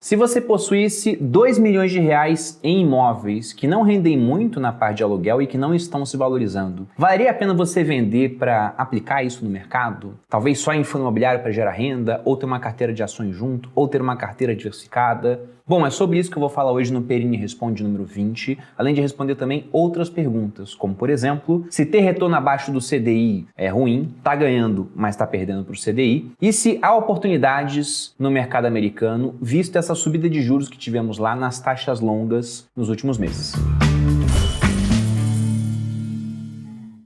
Se você possuísse 2 milhões de reais em imóveis que não rendem muito na parte de aluguel e que não estão se valorizando, valeria a pena você vender para aplicar isso no mercado? Talvez só em fundo imobiliário para gerar renda, ou ter uma carteira de ações junto, ou ter uma carteira diversificada? Bom, é sobre isso que eu vou falar hoje no Perini Responde número 20, além de responder também outras perguntas, como por exemplo, se ter retorno abaixo do CDI é ruim, tá ganhando, mas tá perdendo para o CDI, e se há oportunidades no mercado americano, visto essa subida de juros que tivemos lá nas taxas longas nos últimos meses.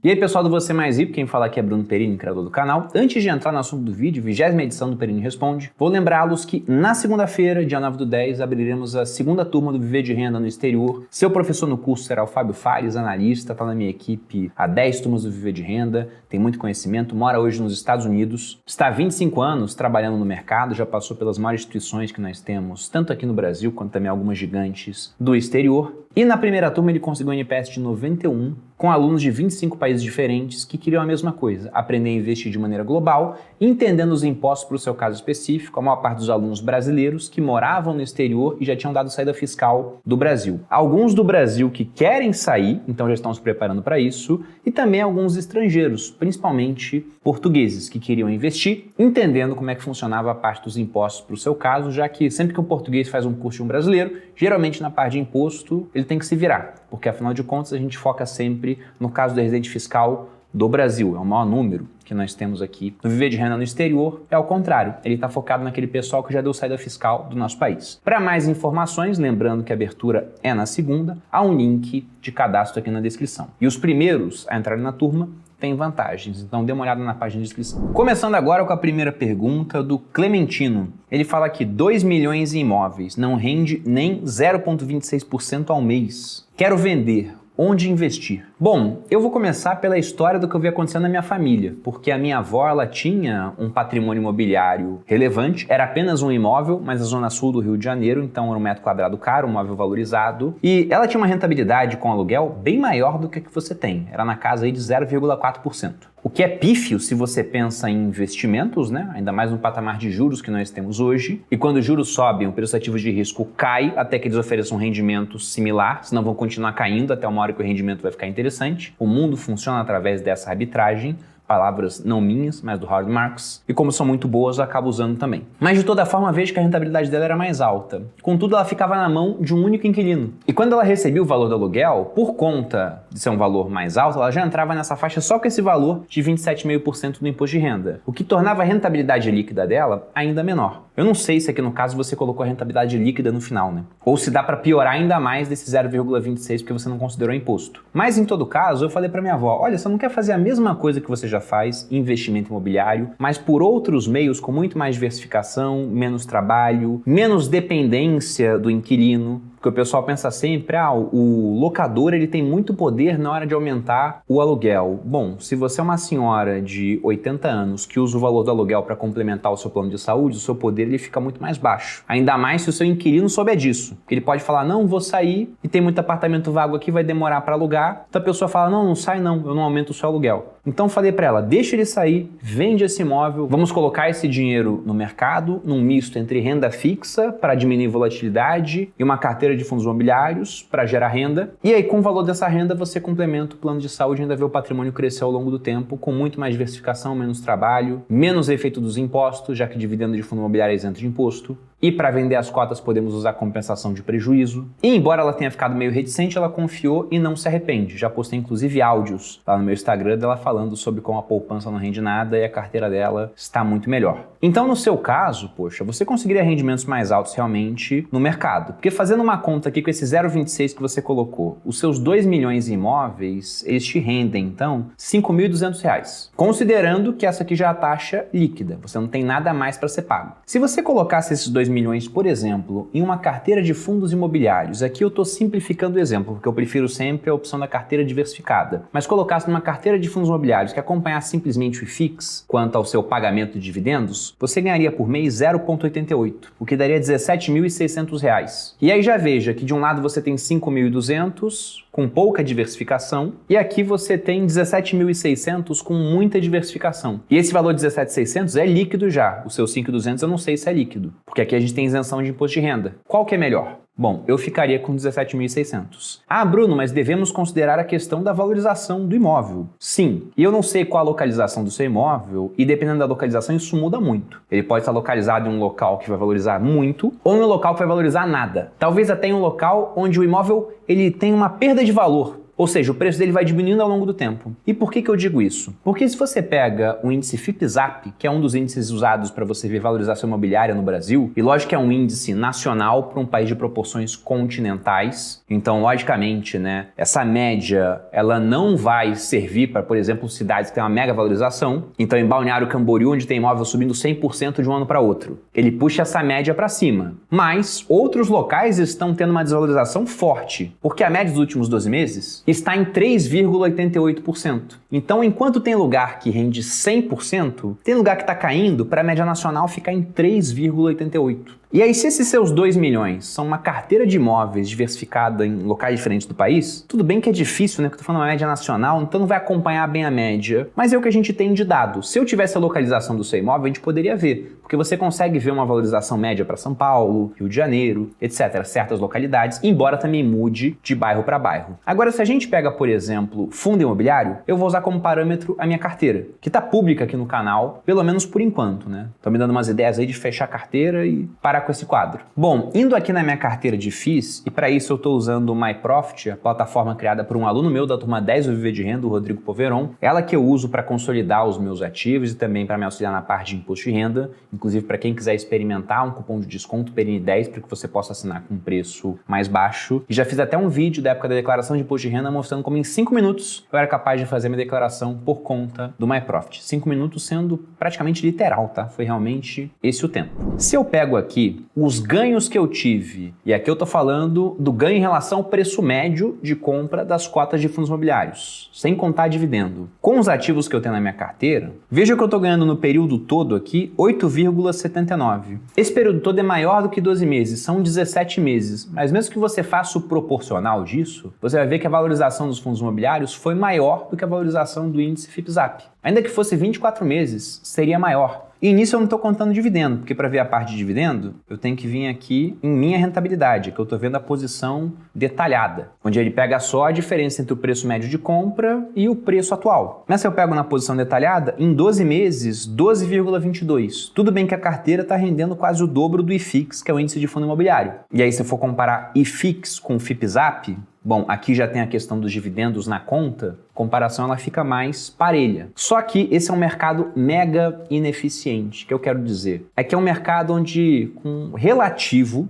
E aí pessoal do Você Mais Rico, quem fala aqui é Bruno Perini, criador do canal. Antes de entrar no assunto do vídeo, 20ª edição do Perini Responde, vou lembrá-los que na segunda-feira, dia 9/10, abriremos a segunda turma do Viver de Renda no Exterior. Seu professor no curso será o Fábio Fares, analista, está na minha equipe há 10 turmas do Viver de Renda, tem muito conhecimento, mora hoje nos Estados Unidos, está há 25 anos trabalhando no mercado, já passou pelas maiores instituições que nós temos, tanto aqui no Brasil quanto também algumas gigantes do exterior. E na primeira turma ele conseguiu um NPS de 91, com alunos de 25 países diferentes que queriam a mesma coisa, aprender a investir de maneira global, entendendo os impostos para o seu caso específico, a maior parte dos alunos brasileiros que moravam no exterior e já tinham dado saída fiscal do Brasil. Alguns do Brasil que querem sair, então já estão se preparando para isso, e também alguns estrangeiros, principalmente portugueses, que queriam investir, entendendo como é que funcionava a parte dos impostos para o seu caso, já que sempre que um português faz um curso de um brasileiro, geralmente na parte de imposto ele tem que se virar, porque afinal de contas a gente foca sempre no caso do residente fiscal do Brasil, é o maior número que nós temos aqui. No Viver de Renda no Exterior é ao contrário, ele está focado naquele pessoal que já deu saída fiscal do nosso país. Para mais informações, lembrando que a abertura é na segunda, há um link de cadastro aqui na descrição. E os primeiros a entrarem na turma tem vantagens, então dê uma olhada na página de inscrição. Começando agora com a primeira pergunta do Clementino. Ele fala que 2 milhões em imóveis, não rende nem 0,26% ao mês. Quero vender. Onde investir? Bom, eu vou começar pela história do que eu vi acontecendo na minha família, porque a minha avó, ela tinha um patrimônio imobiliário relevante, era apenas um imóvel, mas na zona sul do Rio de Janeiro, então era um metro quadrado caro, um imóvel valorizado, e ela tinha uma rentabilidade com aluguel bem maior do que a que você tem, era na casa aí de 0,4%. O que é pífio se você pensa em investimentos, né? Ainda mais no patamar de juros que nós temos hoje. E quando os juros sobem, o preço ativo de risco cai até que eles ofereçam um rendimento similar, senão vão continuar caindo até uma hora que o rendimento vai ficar interessante. O mundo funciona através dessa arbitragem. Palavras não minhas, mas do Howard Marks, e como são muito boas, eu acabo usando também. Mas de toda forma, vejo que a rentabilidade dela era mais alta. Contudo, ela ficava na mão de um único inquilino. E quando ela recebia o valor do aluguel, por conta de ser um valor mais alto, ela já entrava nessa faixa só com esse valor de 27,5% do imposto de renda, o que tornava a rentabilidade líquida dela ainda menor. Eu não sei se aqui no caso você colocou a rentabilidade líquida no final, né? Ou se dá para piorar ainda mais desse 0,26 porque você não considerou imposto. Mas em todo caso, eu falei para minha avó, olha, você não quer fazer a mesma coisa que você já faz, investimento imobiliário, mas por outros meios com muito mais diversificação, menos trabalho, menos dependência do inquilino. Porque o pessoal pensa sempre, o locador ele tem muito poder na hora de aumentar o aluguel. Bom, se você é uma senhora de 80 anos que usa o valor do aluguel para complementar o seu plano de saúde, o seu poder ele fica muito mais baixo. Ainda mais se o seu inquilino souber disso. Porque ele pode falar, não, vou sair e tem muito apartamento vago aqui, vai demorar para alugar. Então a pessoa fala, não, não sai não, eu não aumento o seu aluguel. Então falei para ela, deixa ele sair, vende esse imóvel, vamos colocar esse dinheiro no mercado, num misto entre renda fixa para diminuir volatilidade e uma carteira de fundos imobiliários para gerar renda. E aí, com o valor dessa renda, você complementa o plano de saúde e ainda vê o patrimônio crescer ao longo do tempo, com muito mais diversificação, menos trabalho, menos efeito dos impostos, já que dividendo de fundo imobiliário é isento de imposto. E para vender as cotas podemos usar compensação de prejuízo. E embora ela tenha ficado meio reticente, ela confiou e não se arrepende. Já postei inclusive áudios lá no meu Instagram dela falando sobre como a poupança não rende nada e a carteira dela está muito melhor. Então no seu caso, poxa, você conseguiria rendimentos mais altos realmente no mercado. Porque fazendo uma conta aqui com esse 0,26 que você colocou, os seus 2 milhões em imóveis, eles te rendem então R$ 5.200. Considerando que essa aqui já é a taxa líquida, você não tem nada mais para ser pago. Se você colocasse esses 2 milhões, por exemplo, em uma carteira de fundos imobiliários, aqui eu estou simplificando o exemplo, porque eu prefiro sempre a opção da carteira diversificada, mas colocasse numa carteira de fundos imobiliários que acompanhasse simplesmente o IFIX quanto ao seu pagamento de dividendos, você ganharia por mês 0,88, o que daria R$ 17.600. E aí já veja que de um lado você tem 5.200, com pouca diversificação, e aqui você tem 17.600 com muita diversificação. E esse valor de 17.600 é líquido já. O seu 5.200 eu não sei se é líquido, porque aqui a gente tem isenção de imposto de renda. Qual que é melhor? Bom, eu ficaria com 17.600. Ah, Bruno, mas devemos considerar a questão da valorização do imóvel. Sim, e eu não sei qual a localização do seu imóvel, e dependendo da localização isso muda muito. Ele pode estar localizado em um local que vai valorizar muito, ou em um local que vai valorizar nada. Talvez até em um local onde o imóvel ele tem uma perda de valor. Ou seja, o preço dele vai diminuindo ao longo do tempo. E por que eu digo isso? Porque se você pega o índice FIPZAP, que é um dos índices usados para você ver valorização imobiliária no Brasil, e lógico que é um índice nacional para um país de proporções continentais, então logicamente, né, essa média ela não vai servir para, por exemplo, cidades que têm uma mega valorização. Então em Balneário Camboriú, onde tem imóvel subindo 100% de um ano para outro, ele puxa essa média para cima. Mas outros locais estão tendo uma desvalorização forte, porque a média dos últimos 12 meses está em 3,88%. Então, enquanto tem lugar que rende 100%, tem lugar que está caindo para a média nacional ficar em 3,88%. E aí, se esses seus 2 milhões são uma carteira de imóveis diversificada em locais diferentes do país, tudo bem que é difícil, né? Porque eu tô falando uma média nacional, então não vai acompanhar bem a média, mas é o que a gente tem de dado. Se eu tivesse a localização do seu imóvel, a gente poderia ver, porque você consegue ver uma valorização média para São Paulo, Rio de Janeiro, etc., certas localidades, embora também mude de bairro para bairro. Agora, se a gente pega, por exemplo, fundo imobiliário, eu vou usar como parâmetro a minha carteira, que está pública aqui no canal, pelo menos por enquanto, né? Tô me dando umas ideias aí de fechar a carteira e parar com esse quadro. Bom, indo aqui na minha carteira de FIIs, e para isso eu estou usando o MyProfit, a plataforma criada por um aluno meu da turma 10 do Viver de Renda, o Rodrigo Poveron, ela que eu uso para consolidar os meus ativos e também para me auxiliar na parte de imposto de renda, inclusive para quem quiser experimentar um cupom de desconto PERINI10 para que você possa assinar com um preço mais baixo. E já fiz até um vídeo da época da declaração de imposto de renda mostrando como em 5 minutos eu era capaz de fazer minha declaração por conta do MyProfit. 5 minutos sendo praticamente literal, tá? Foi realmente esse o tempo. Se eu pego aqui os ganhos que eu tive, e aqui eu tô falando do ganho em relação ao preço médio de compra das cotas de fundos imobiliários, sem contar dividendo. Com os ativos que eu tenho na minha carteira, veja que eu tô ganhando no período todo aqui 8,79. Esse período todo é maior do que 12 meses, são 17 meses, mas mesmo que você faça o proporcional disso, você vai ver que a valorização dos fundos imobiliários foi maior do que a valorização do índice FIPZAP. Ainda que fosse 24 meses, seria maior. E nisso eu não estou contando dividendo, porque para ver a parte de dividendo, eu tenho que vir aqui em minha rentabilidade, que eu estou vendo a posição detalhada, onde ele pega só a diferença entre o preço médio de compra e o preço atual. Mas se eu pego na posição detalhada, em 12 meses, 12,22. Tudo bem que a carteira está rendendo quase o dobro do IFIX, que é o índice de fundo imobiliário. E aí se eu for comparar IFIX com FIPZAP, bom, aqui já tem a questão dos dividendos na conta, a comparação ela fica mais parelha. Só que esse é um mercado mega ineficiente, que eu quero dizer. É que é um mercado onde com relativo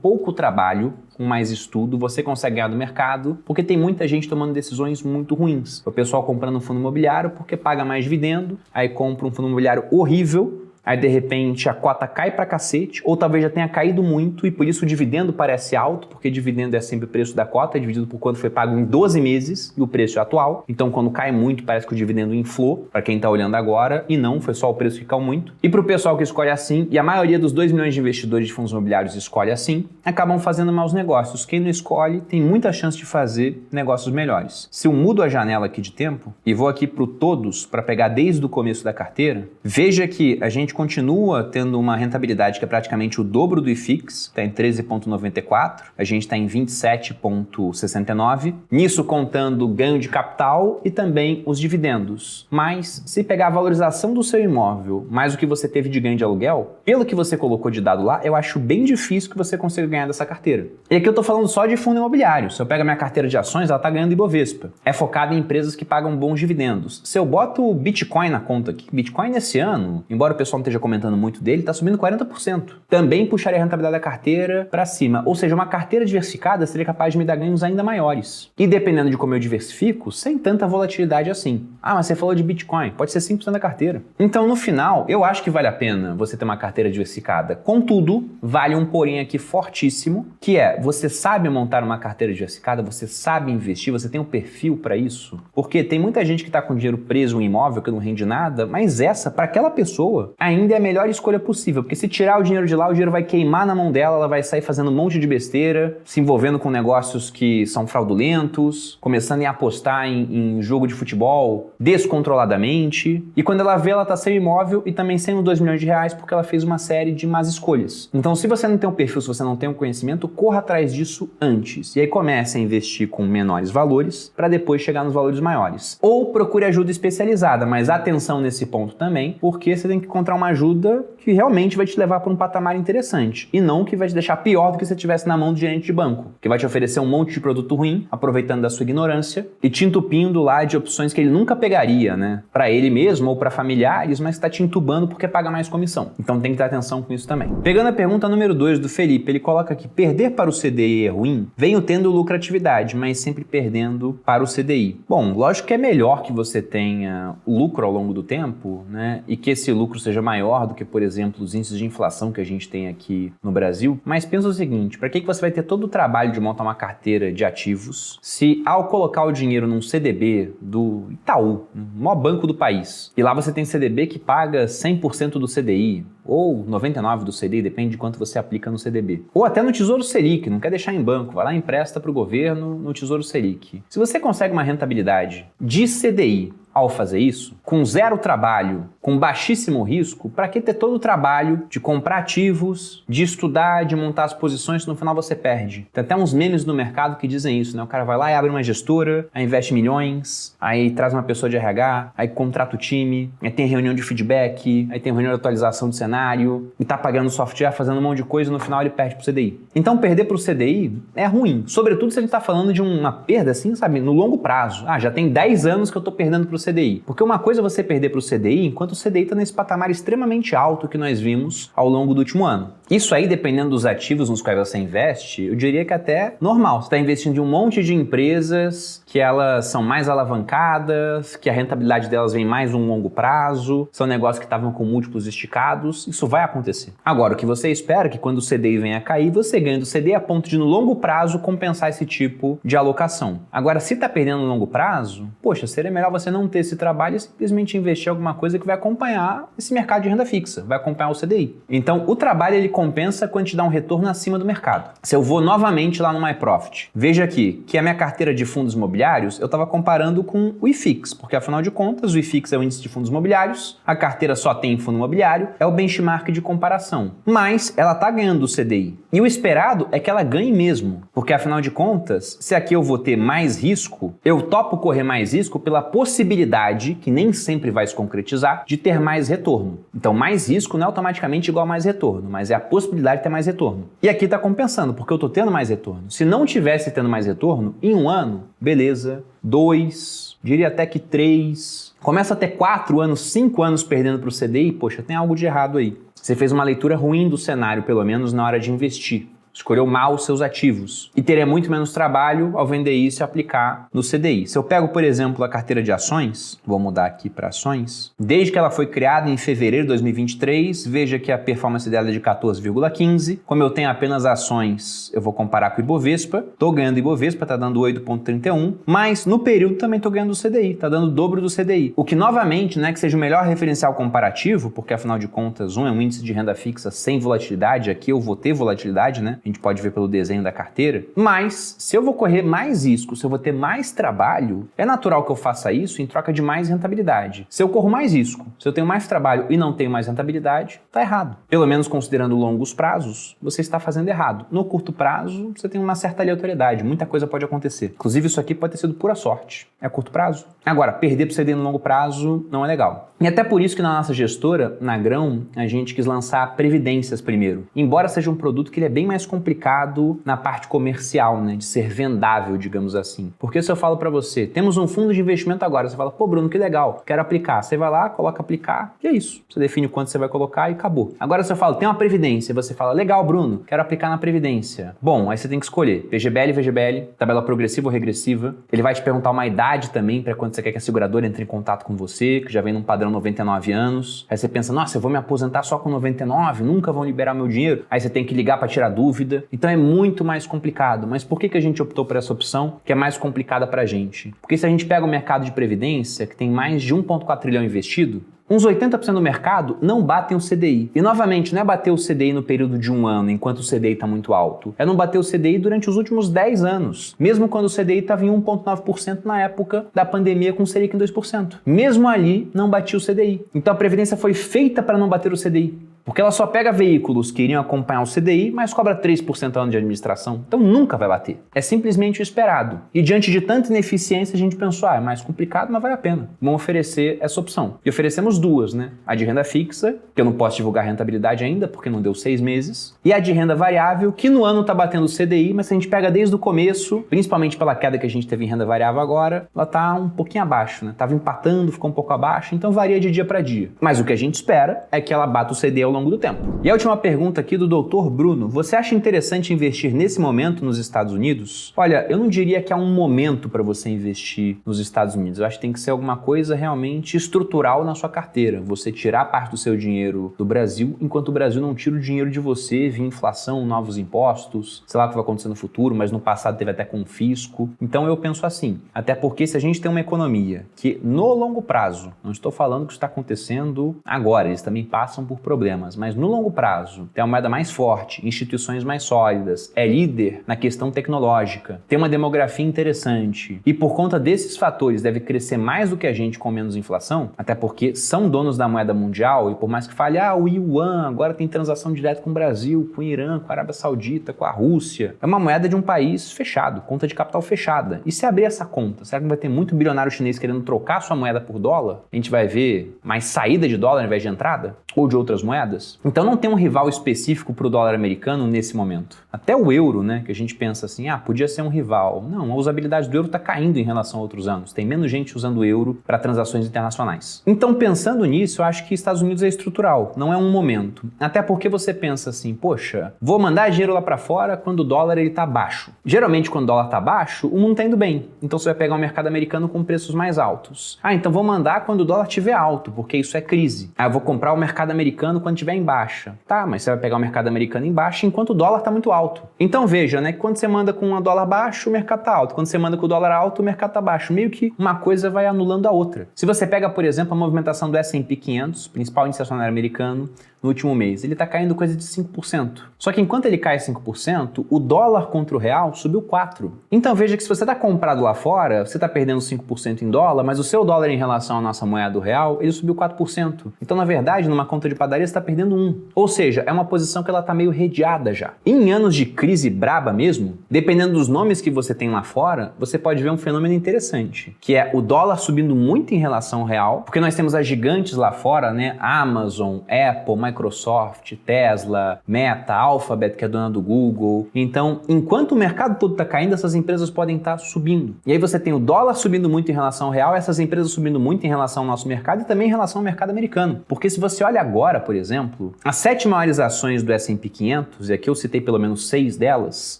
pouco trabalho, com mais estudo, você consegue ganhar do mercado, porque tem muita gente tomando decisões muito ruins. O pessoal comprando um fundo imobiliário porque paga mais dividendo, aí compra um fundo imobiliário horrível, aí de repente a cota cai pra cacete, ou talvez já tenha caído muito e por isso o dividendo parece alto, porque dividendo é sempre o preço da cota, dividido por quanto foi pago em 12 meses e o preço é atual. Então quando cai muito parece que o dividendo inflou, para quem tá olhando agora, e não, foi só o preço que caiu muito. E pro pessoal que escolhe assim, e a maioria dos 2 milhões de investidores de fundos imobiliários escolhe assim, acabam fazendo maus negócios. Quem não escolhe tem muita chance de fazer negócios melhores. Se eu mudo a janela aqui de tempo e vou aqui pro todos para pegar desde o começo da carteira, veja que a gente continua tendo uma rentabilidade que é praticamente o dobro do IFIX, está em 13,94, a gente está em 27,69, nisso contando ganho de capital e também os dividendos. Mas se pegar a valorização do seu imóvel mais o que você teve de ganho de aluguel, pelo que você colocou de dado lá, eu acho bem difícil que você consiga ganhar dessa carteira. E aqui eu estou falando só de fundo imobiliário. Se eu pego a minha carteira de ações, ela está ganhando Ibovespa. É focada em empresas que pagam bons dividendos. Se eu boto o Bitcoin na conta aqui, Bitcoin nesse ano, embora o pessoal não esteja comentando muito dele, está subindo 40%. Também puxaria a rentabilidade da carteira para cima. Ou seja, uma carteira diversificada seria capaz de me dar ganhos ainda maiores. E dependendo de como eu diversifico, sem tanta volatilidade assim. Ah, mas você falou de Bitcoin, pode ser 5% da carteira. Então, no final, eu acho que vale a pena você ter uma carteira diversificada. Contudo, vale um porém aqui fortíssimo, que é, você sabe montar uma carteira diversificada, você sabe investir, você tem um perfil para isso? Porque tem muita gente que está com dinheiro preso em um imóvel que não rende nada, mas essa, para aquela pessoa, é a ainda é a melhor escolha possível, porque se tirar o dinheiro de lá, o dinheiro vai queimar na mão dela, ela vai sair fazendo um monte de besteira, se envolvendo com negócios que são fraudulentos, começando a apostar em jogo de futebol descontroladamente, e quando ela vê, ela tá sem imóvel e também sem os 2 milhões de reais porque ela fez uma série de más escolhas. Então, se você não tem um perfil, se você não tem um conhecimento, corra atrás disso antes. E aí comece a investir com menores valores para depois chegar nos valores maiores. Ou procure ajuda especializada, mas atenção nesse ponto também, porque você tem que encontrar uma ajuda que realmente vai te levar para um patamar interessante e não que vai te deixar pior do que se você estivesse na mão do gerente de banco, que vai te oferecer um monte de produto ruim, aproveitando da sua ignorância e te entupindo lá de opções que ele nunca pegaria, né? Para ele mesmo ou para familiares, mas está te entubando porque paga mais comissão. Então tem que ter atenção com isso também. Pegando a pergunta número 2 do Felipe, ele coloca aqui: perder para o CDI é ruim? Venho tendo lucratividade, mas sempre perdendo para o CDI. Bom, lógico que é melhor que você tenha lucro ao longo do tempo, né? E que esse lucro seja maior do que, por exemplo, os índices de inflação que a gente tem aqui no Brasil. Mas pensa o seguinte: para que você vai ter todo o trabalho de montar uma carteira de ativos se ao colocar o dinheiro num CDB do Itaú, o maior banco do país, e lá você tem CDB que paga 100% do CDI, ou 99% do CDI, depende de quanto você aplica no CDB. Ou até no Tesouro Selic, não quer deixar em banco, vai lá e empresta para o governo no Tesouro Selic. Se você consegue uma rentabilidade de CDI ao fazer isso, com zero trabalho, com baixíssimo risco, para que ter todo o trabalho de comprar ativos, de estudar, de montar as posições, que no final você perde? Tem até uns memes no mercado que dizem isso, né? O cara vai lá e abre uma gestora, aí investe milhões, aí traz uma pessoa de RH, aí contrata o time, aí tem reunião de feedback, aí tem reunião de atualização de cenário, e tá pagando software, fazendo um monte de coisa, e no final ele perde pro CDI. Então perder pro CDI é ruim, sobretudo se a gente tá falando de uma perda assim, sabe, no longo prazo. Já tem 10 anos que eu tô perdendo pro CDI. Porque uma coisa é você perder para o CDI enquanto o CDI está nesse patamar extremamente alto que nós vimos ao longo do último ano. Isso aí, dependendo dos ativos nos quais você investe, eu diria que até normal. Você está investindo em um monte de empresas que elas são mais alavancadas, que a rentabilidade delas vem mais um longo prazo, são negócios que estavam com múltiplos esticados, isso vai acontecer. Agora, o que você espera é que quando o CDI venha a cair, você ganhe do CDI a ponto de no longo prazo compensar esse tipo de alocação. Agora, se está perdendo no longo prazo, poxa, seria melhor você não ter esse trabalho e simplesmente investir em alguma coisa que vai acompanhar esse mercado de renda fixa, vai acompanhar o CDI. Então, o trabalho ele compensa quando te dá um retorno acima do mercado. Se eu vou novamente lá no MyProfit, veja aqui que a minha carteira de fundos imobiliários, eu estava comparando com o IFIX, porque afinal de contas o IFIX é o índice de fundos imobiliários, a carteira só tem fundo imobiliário, é o benchmark de comparação. Mas ela está ganhando do CDI. E o esperado é que ela ganhe mesmo, porque afinal de contas, se aqui eu vou ter mais risco, eu topo correr mais risco pela possibilidade, que nem sempre vai se concretizar, de ter mais retorno. Então mais risco não é automaticamente igual a mais retorno, mas é a possibilidade de ter mais retorno. E aqui está compensando, porque eu estou tendo mais retorno. Se não tivesse tendo mais retorno, em um ano, beleza, 2, diria até que 3, começa a ter 4 anos, 5 anos perdendo para o CDI, poxa, tem algo de errado aí. Você fez uma leitura ruim do cenário, pelo menos na hora de investir. Escolheu mal os seus ativos e teria muito menos trabalho ao vender isso e aplicar no CDI. Se eu pego, por exemplo, a carteira de ações, vou mudar aqui para ações, desde que ela foi criada em fevereiro de 2023, veja que a performance dela é de 14,15. Como eu tenho apenas ações, eu vou comparar com o Ibovespa. Estou ganhando o Ibovespa, está dando 8,31, mas no período também estou ganhando o CDI, está dando o dobro do CDI. O que novamente não é que seja o melhor referencial comparativo, porque afinal de contas, um é um índice de renda fixa sem volatilidade, aqui eu vou ter volatilidade, né? A gente pode ver pelo desenho da carteira, mas se eu vou correr mais risco, se eu vou ter mais trabalho, é natural que eu faça isso em troca de mais rentabilidade. Se eu corro mais risco, se eu tenho mais trabalho e não tenho mais rentabilidade, tá errado. Pelo menos considerando longos prazos, você está fazendo errado. No curto prazo, você tem uma certa aleatoriedade, muita coisa pode acontecer. Inclusive isso aqui pode ter sido pura sorte. É a curto prazo. Agora, perder para CD no longo prazo não é legal. E até por isso que na nossa gestora, na Grão, a gente quis lançar previdências primeiro. Embora seja um produto que ele é bem mais complicado na parte comercial, né, de ser vendável, digamos assim. Porque se eu falo para você, temos um fundo de investimento agora, você fala, pô Bruno, que legal, quero aplicar. Você vai lá, coloca aplicar, e é isso. Você define o quanto você vai colocar e acabou. Agora se eu falo, tem uma previdência, você fala, legal Bruno, quero aplicar na previdência. Bom, aí você tem que escolher PGBL, VGBL, tabela progressiva ou regressiva. Ele vai te perguntar uma idade também, para quando você quer que a seguradora entre em contato com você, que já vem num padrão 99 anos. Aí você pensa, nossa, eu vou me aposentar só com 99, nunca vão liberar meu dinheiro. Aí você tem que ligar para tirar dúvida. Então é muito mais complicado. Mas por que a gente optou por essa opção que é mais complicada pra gente? Porque se a gente pega o mercado de previdência, que tem mais de 1,4 trilhão investido, Uns 80% do mercado não batem o CDI. E novamente, não é bater o CDI no período de um ano, enquanto o CDI está muito alto. É não bater o CDI durante os últimos 10 anos. Mesmo quando o CDI estava em 1,9% na época da pandemia com o Selic em 2%. Mesmo ali, não batia o CDI. Então a Previdência foi feita para não bater o CDI. Porque ela só pega veículos que iriam acompanhar o CDI, mas cobra 3% ao ano de administração. Então nunca vai bater. É simplesmente o esperado. E diante de tanta ineficiência, a gente pensou, é mais complicado, mas vale a pena. Vamos oferecer essa opção. E oferecemos duas, né? A de renda fixa, que eu não posso divulgar a rentabilidade ainda, porque não deu 6 meses. E a de renda variável, que no ano tá batendo o CDI, mas se a gente pega desde o começo, principalmente pela queda que a gente teve em renda variável agora, ela tá um pouquinho abaixo, né? Tava empatando, ficou um pouco abaixo, então varia de dia para dia. Mas o que a gente espera é que ela bata o CDI ao longo do tempo. E a última pergunta aqui do Dr. Bruno. Você acha interessante investir nesse momento nos Estados Unidos? Olha, eu não diria que há um momento para você investir nos Estados Unidos. Eu acho que tem que ser alguma coisa realmente estrutural na sua carteira. Você tirar parte do seu dinheiro do Brasil, enquanto o Brasil não tira o dinheiro de você via inflação, novos impostos, sei lá o que vai acontecer no futuro, mas no passado teve até confisco. Então eu penso assim, até porque se a gente tem uma economia que no longo prazo, não estou falando que isso está acontecendo agora, eles também passam por problemas, mas no longo prazo, tem uma moeda mais forte, instituições mais sólidas, é líder na questão tecnológica, tem uma demografia interessante e por conta desses fatores deve crescer mais do que a gente com menos inflação, até porque são donos da moeda mundial e por mais que fale, o Yuan agora tem transação direta com o Brasil, com o Irã, com a Arábia Saudita, com a Rússia, é uma moeda de um país fechado, conta de capital fechada. E se abrir essa conta, será que vai ter muito bilionário chinês querendo trocar sua moeda por dólar? A gente vai ver mais saída de dólar ao invés de entrada? Ou de outras moedas? Então não tem um rival específico para o dólar americano nesse momento. Até o euro, né, que a gente pensa assim, podia ser um rival. Não, a usabilidade do euro está caindo em relação a outros anos. Tem menos gente usando o euro para transações internacionais. Então pensando nisso, eu acho que Estados Unidos é estrutural, não é um momento. Até porque você pensa assim, poxa, vou mandar dinheiro lá para fora quando o dólar ele tá baixo. Geralmente quando o dólar tá baixo, o mundo tá indo bem. Então você vai pegar o mercado americano com preços mais altos. Então vou mandar quando o dólar estiver alto, porque isso é crise. Eu vou comprar o mercado americano quando estiver em baixa. Tá, mas você vai pegar o mercado americano em baixa enquanto o dólar tá muito alto. Então veja, né, que quando você manda com o dólar baixo, o mercado tá alto. Quando você manda com o dólar alto, o mercado tá baixo. Meio que uma coisa vai anulando a outra. Se você pega, por exemplo, a movimentação do S&P 500, principal índice acionário americano, no último mês, ele está caindo coisa de 5%. Só que enquanto ele cai 5%, o dólar contra o real subiu 4%. Então veja que se você está comprado lá fora, você está perdendo 5% em dólar, mas o seu dólar em relação à nossa moeda do real, ele subiu 4%. Então, na verdade, numa conta de padaria, você está perdendo 1%. Ou seja, é uma posição que ela está meio redeada já. Em anos de crise braba mesmo, dependendo dos nomes que você tem lá fora, você pode ver um fenômeno interessante, que é o dólar subindo muito em relação ao real, porque nós temos as gigantes lá fora, né? Amazon, Apple, Microsoft, Tesla, Meta, Alphabet, que é dona do Google. Então, enquanto o mercado todo está caindo, essas empresas podem estar subindo. E aí você tem o dólar subindo muito em relação ao real, essas empresas subindo muito em relação ao nosso mercado e também em relação ao mercado americano. Porque se você olha agora, por exemplo, as 7 maiores ações do S&P 500, e aqui eu citei pelo menos 6 delas,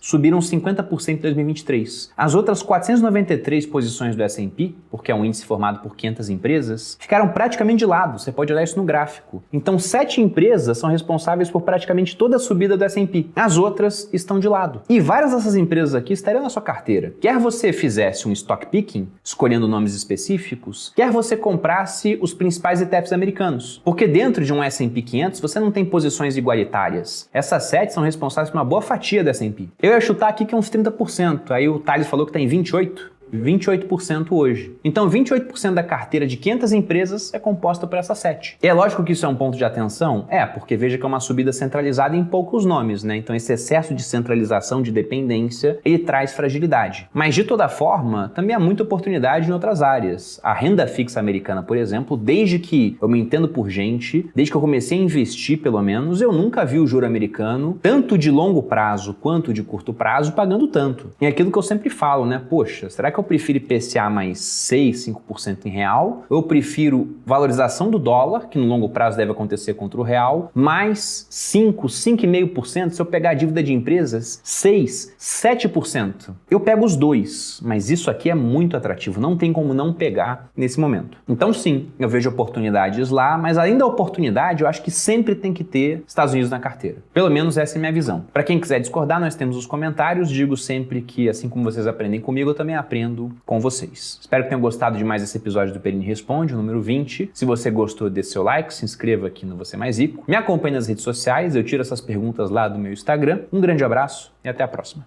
subiram 50% em 2023. As outras 493 posições do S&P, porque é um índice formado por 500 empresas, ficaram praticamente de lado. Você pode olhar isso no gráfico. Então, 7 empresas são responsáveis por praticamente toda a subida do S&P. As outras estão de lado. E várias dessas empresas aqui estariam na sua carteira. Quer você fizesse um stock picking, escolhendo nomes específicos, quer você comprasse os principais ETFs americanos. Porque dentro de um S&P 500 você não tem posições igualitárias. Essas 7 são responsáveis por uma boa fatia do S&P. Eu ia chutar aqui que é uns 30%. Aí o Thales falou que está em 28%. 28% hoje. Então 28% da carteira de 500 empresas é composta por essas 7. E é lógico que isso é um ponto de atenção? Porque veja que é uma subida centralizada em poucos nomes, né? Então esse excesso de centralização, de dependência, ele traz fragilidade. Mas de toda forma, também há muita oportunidade em outras áreas. A renda fixa americana, por exemplo, desde que eu me entendo por gente, desde que eu comecei a investir pelo menos, eu nunca vi o juro americano, tanto de longo prazo quanto de curto prazo, pagando tanto. E é aquilo que eu sempre falo, né? Poxa, será que eu prefiro IPCA mais 6, 5% em real, eu prefiro valorização do dólar, que no longo prazo deve acontecer contra o real, mais 5, 5,5%, se eu pegar a dívida de empresas, 6, 7%. Eu pego os dois, mas isso aqui é muito atrativo, não tem como não pegar nesse momento. Então sim, eu vejo oportunidades lá, mas além da oportunidade, eu acho que sempre tem que ter Estados Unidos na carteira. Pelo menos essa é a minha visão. Para quem quiser discordar, nós temos os comentários, digo sempre que assim como vocês aprendem comigo, eu também aprendo aprendo com vocês. Espero que tenham gostado de mais esse episódio do Perini Responde, o número 20. Se você gostou, dê seu like, se inscreva aqui no Você Mais Rico. Me acompanhe nas redes sociais, eu tiro essas perguntas lá do meu Instagram. Um grande abraço e até a próxima.